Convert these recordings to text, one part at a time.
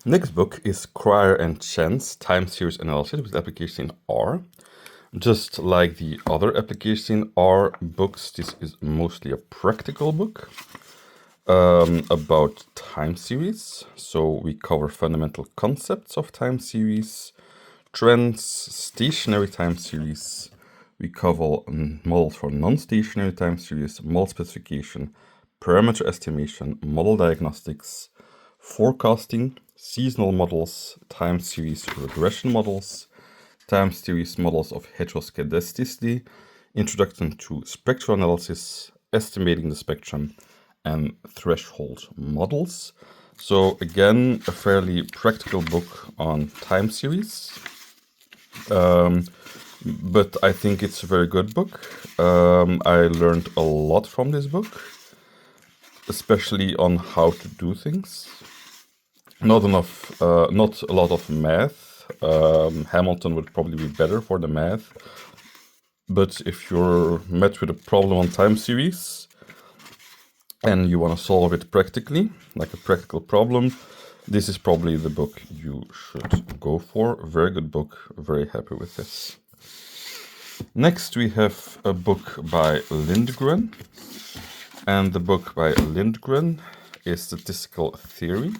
Next book is Cryer and Chen's Time Series Analysis with application in R. Just like the other application in R books, this is mostly a practical book about time series. So we cover fundamental concepts of time series, trends, stationary time series. We cover models for non-stationary time series, model specification, parameter estimation, model diagnostics, forecasting, seasonal models, time series regression models, time series models of heteroscedasticity, introduction to spectral analysis, estimating the spectrum, and threshold models. So again, a fairly practical book on time series. But I think it's a very good book. I learned a lot from this book, especially on how to do things. Not a lot of math. Hamilton would probably be better for the math. But if you're met with a problem on time series and you want to solve it practically, like a practical problem, this is probably the book you should go for. Very good book. Very happy with this. Next, we have a book by Lindgren. And the book by Lindgren is Statistical Theory.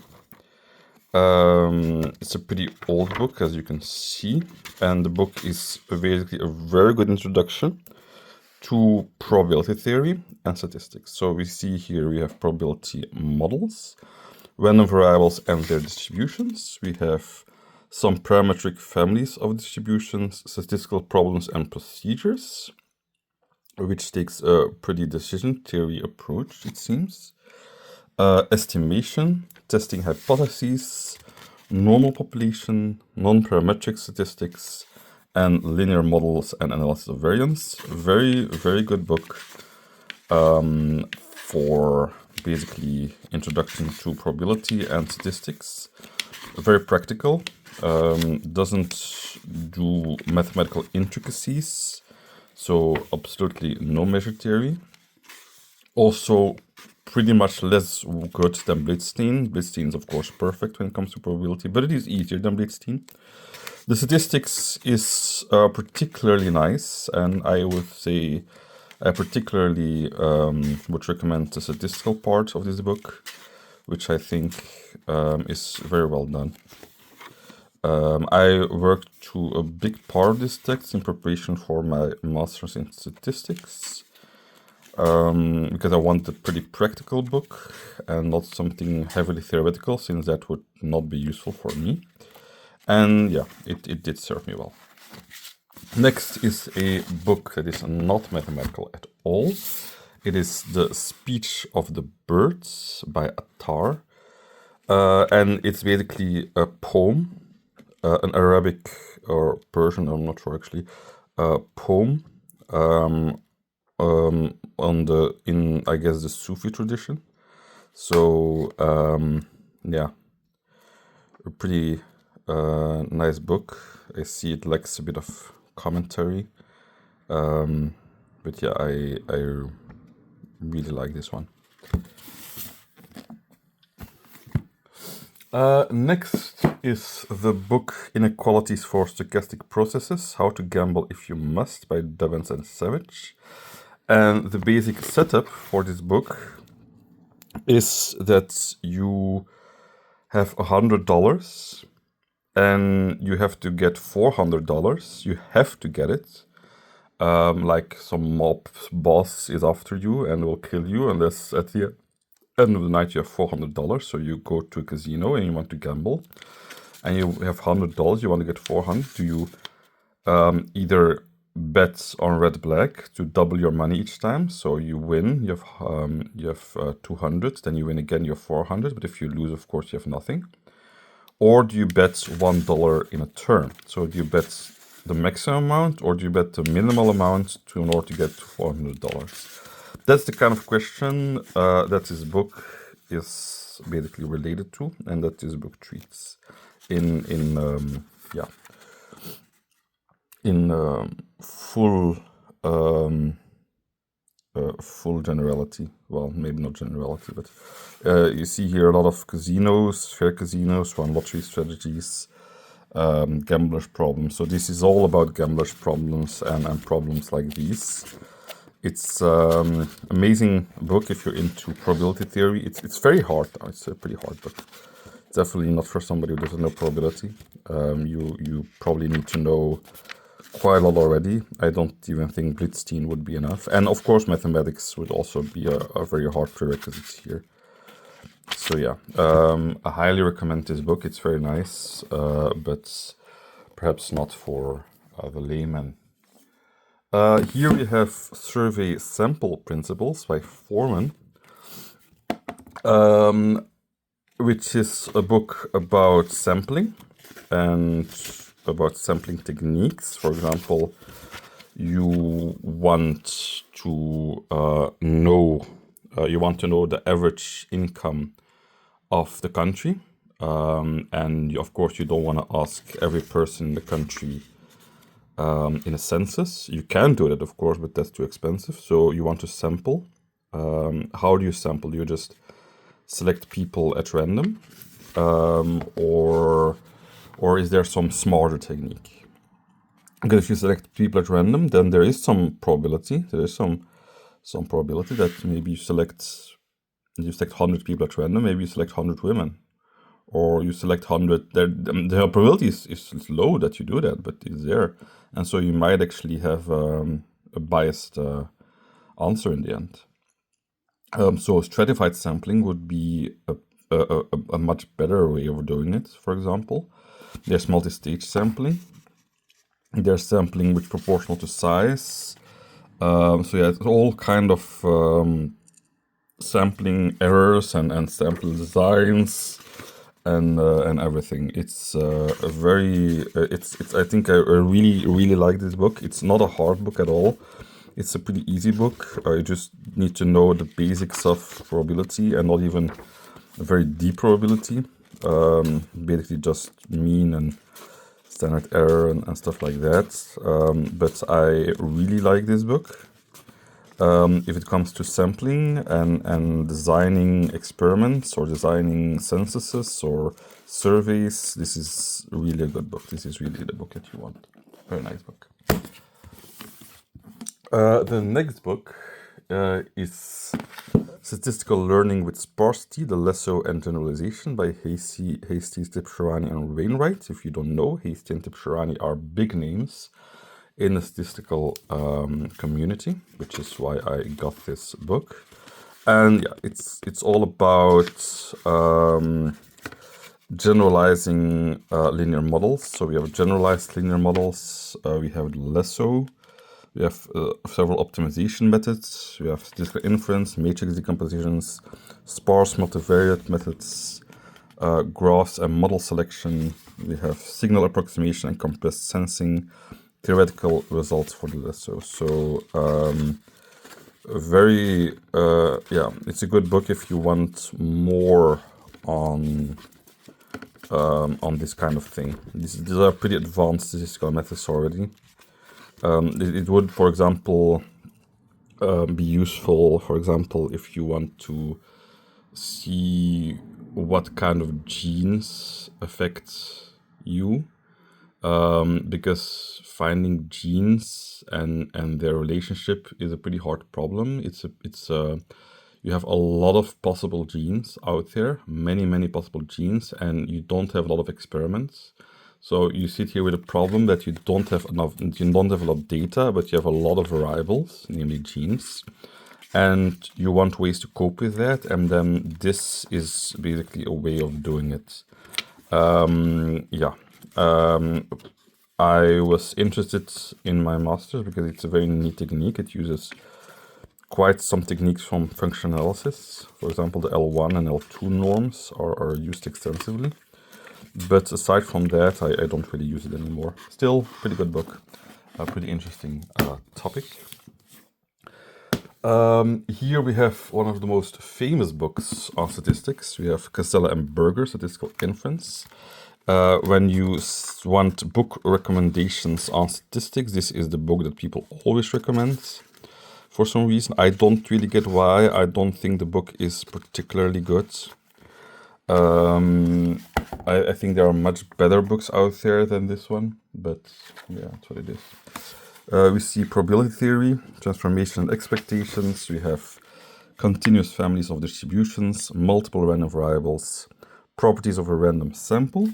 It's a pretty old book, as you can see, and the book is basically a very good introduction to probability theory and statistics. So we see here we have probability models, random variables and their distributions. We have some parametric families of distributions, statistical problems and procedures, which takes a pretty decision theory approach, it seems. Estimation, testing hypotheses, normal population, non-parametric statistics, and linear models and analysis of variance. Very, very good book for basically introduction to probability and statistics. Very practical, doesn't do mathematical intricacies, so absolutely no measure theory. Also, pretty much less good than Blitzstein. Blitzstein is, of course, perfect when it comes to probability, but it is easier than Blitzstein. The statistics is particularly nice, and I would say I particularly would recommend the statistical part of this book, which I think is very well done. I worked to a big part of this text in preparation for my master's in statistics. Because I want a pretty practical book and not something heavily theoretical, since that would not be useful for me. And yeah, it did serve me well. Next is a book that is not mathematical at all. It is The Speech of the Birds by Attar. And it's basically a poem, an Arabic or Persian, I'm not sure actually, poem in I guess the Sufi tradition. So yeah, a pretty nice book. I see it lacks a bit of commentary, but yeah, I really like this one. Next is the book Inequalities for Stochastic Processes: How to Gamble If You Must by Devens and Savage. And the basic setup for this book is that you have $100 and you have to get $400. You have to get it. Like some mob boss is after you and will kill you unless at the end of the night you have $400. So you go to a casino and you want to gamble, and you have $100. You want to get 400. Do you either bet on red black to double your money each time? So you win, you have 200. Then you win again, you have 400. But if you lose, of course, you have nothing. Or do you bet $1 in a turn? So do you bet the maximum amount, or do you bet the minimal amount in order to get to $400? That's the kind of question that this book is basically related to, and that this book treats in full full generality. Well, maybe not generality, but you see here a lot of casinos, fair casinos, run lottery strategies, gamblers' problems. So this is all about gamblers' problems and problems like these. It's amazing book if you're into probability theory. It's very hard. It's a pretty hard book. It's definitely not for somebody who doesn't know probability. You probably need to know quite a lot already. I don't even think Blitzstein would be enough. And of course, mathematics would also be a very hard prerequisite here. So yeah, I highly recommend this book. It's very nice, but perhaps not for the layman. Here we have Survey Sample Principles by Foreman, which is a book about sampling and about sampling techniques. For example, you want to know the average income of the country, and of course you don't want to ask every person in the country in a census. You can do that, of course, but that's too expensive. So you want to sample. How do you sample? You just select people at random, or is there some smarter technique? Because if you select people at random, then there is some probability. There is some probability that maybe you select 100 people at random. Maybe you select 100 women, or you select 100. The probability is low that you do that, but it's there, and so you might actually have a biased answer in the end. So stratified sampling would be a much better way of doing it. For example, there's multi-stage sampling. There's sampling which proportional to size. So yeah, it's all kind of sampling errors and sample designs and everything. It's a very it's I think I really like this book. It's not a hard book at all. It's a pretty easy book. You just need to know the basics of probability and not even a very deep probability. Basically just mean and standard error and stuff like that. But I really like this book. If it comes to sampling and designing experiments or designing censuses or surveys, this is really a good book. This is really the book that you want. Very nice book. The next book is Statistical Learning with Sparsity, the Lasso and Generalization by Hastie, Tibshirani, and Wainwright. If you don't know, Hastie and Tibshirani are big names in the statistical community, which is why I got this book. And yeah, it's all about generalizing linear models. So we have generalized linear models, we have Lasso, we have several optimization methods, we have statistical inference, matrix decompositions, sparse multivariate methods, graphs and model selection, we have signal approximation and compressed sensing, theoretical results for the Lasso. So it's a good book if you want more on this kind of thing. These are pretty advanced statistical methods already. It would, for example, be useful, for example, if you want to see what kind of genes affect you, because finding genes and their relationship is a pretty hard problem. You have a lot of possible genes out there, many possible genes, and you don't have a lot of experiments. So you sit here with a problem that you don't have a lot of data, but you have a lot of variables, namely genes, and you want ways to cope with that, and then this is basically a way of doing it. I was interested in my master's because it's a very neat technique. It uses quite some techniques from function analysis. For example, the L1 and L2 norms are used extensively. But aside from that, I don't really use it anymore. Still, pretty good book. A pretty interesting topic. Here we have one of the most famous books on statistics. We have Casella and Berger, Statistical Inference. When you want book recommendations on statistics, this is the book that people always recommend. for some reason. I don't really get why. I don't think the book is particularly good. I think there are much better books out there than this one, but yeah, that's what it is. We see probability theory, transformation and expectations. We have continuous families of distributions, multiple random variables, properties of a random sample,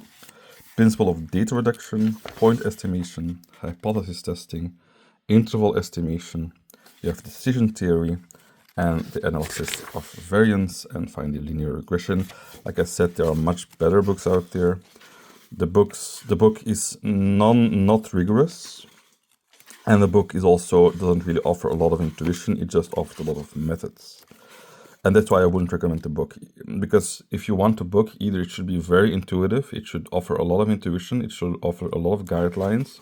principle of data reduction, point estimation, hypothesis testing, interval estimation. You have decision theory, and the analysis of variance, and finally linear regression. Like I said, there are much better books out there. The book is not rigorous, and the book is also doesn't really offer a lot of intuition. It just offers a lot of methods, and that's why I wouldn't recommend the book. Because if you want a book, either it should be very intuitive, it should offer a lot of intuition, it should offer a lot of guidelines,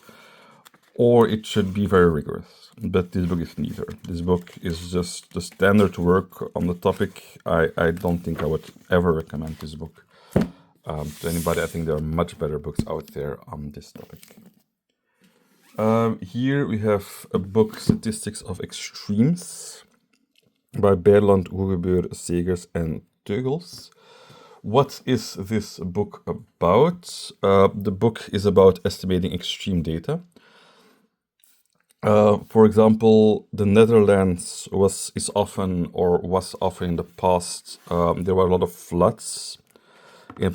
or it should be very rigorous. But this book is neither. This book is just the standard work on the topic. I don't think I would ever recommend this book to anybody. I think there are much better books out there on this topic. Here we have a book, Statistics of Extremes, by Berland, Rugebeur, Segers, and Teugels. What is this book about? The book is about estimating extreme data. For example, the Netherlands was often in the past. There were a lot of floods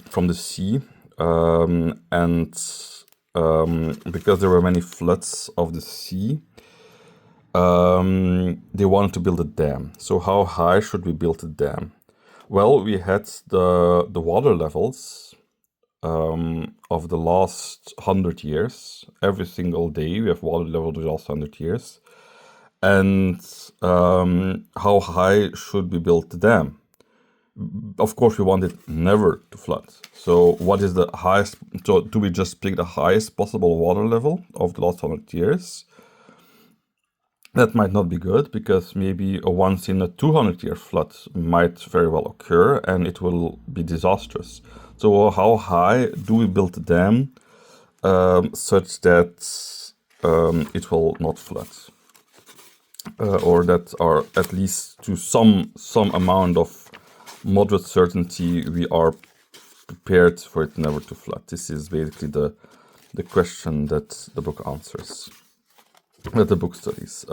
from the sea, and because there were many floods of the sea, they wanted to build a dam. So how high should we build a dam? Well, we had the water levels of the last 100 years. Every single day we have water level of the last 100 years. And how high should we build the dam? Of course, we want it never to flood. So what is the highest? So do we just pick the highest possible water level of the last 100 years? That might not be good, because maybe a once in a 200-year flood might very well occur and it will be disastrous. So how high do we build the dam such that it will not flood? Or that are at least to some amount of moderate certainty we are prepared for it never to flood. This is basically the question that the book answers. That the book studies.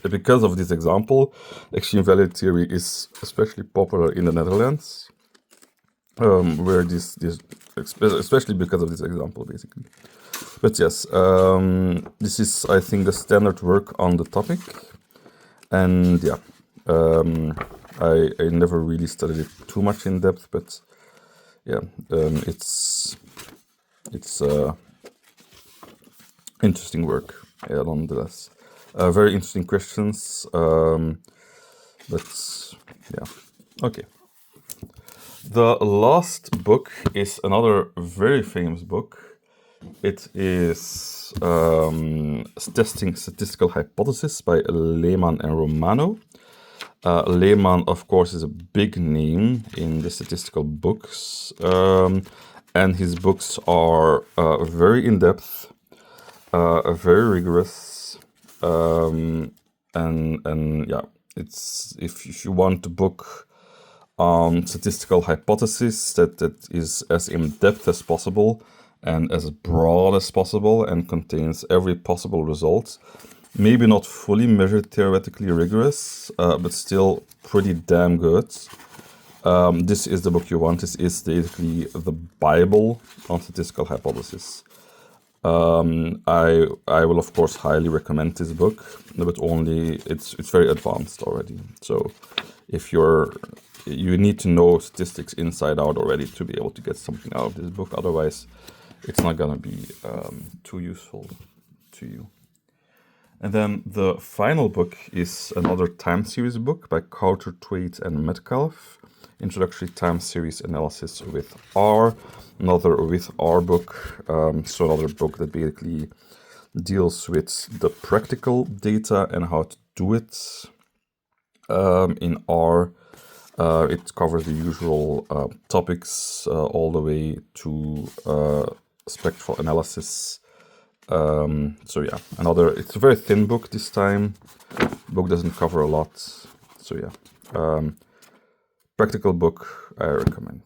Because of this example, extreme value theory is especially popular in the Netherlands, where this especially because of this example, basically. But yes, this is, I think, the standard work on the topic, and yeah, I never really studied it too much in depth, but yeah, it's interesting work. Yeah, nonetheless, very interesting questions. But yeah, okay. The last book is another very famous book. It is Testing Statistical Hypothesis by Lehmann and Romano. Lehmann, of course, is a big name in the statistical books, and his books are very in-depth, very rigorous, and yeah, it's if you want a book on statistical hypothesis that is as in-depth as possible and as broad as possible and contains every possible result, maybe not fully measured theoretically rigorous, but still pretty damn good. This is the book you want. This is basically the Bible on statistical hypothesis. I will of course highly recommend this book, but only it's very advanced already. So if you need to know statistics inside out already to be able to get something out of this book. Otherwise, it's not gonna be too useful to you. And then the final book is another time series book by Coulter-Thwaite and Metcalfe, Introductory Time Series Analysis with R, another with R book, so another book that basically deals with the practical data and how to do it in R. It covers the usual topics all the way to spectral analysis. So yeah, it's a very thin book this time, Book doesn't cover a lot, so yeah. Practical book, I recommend.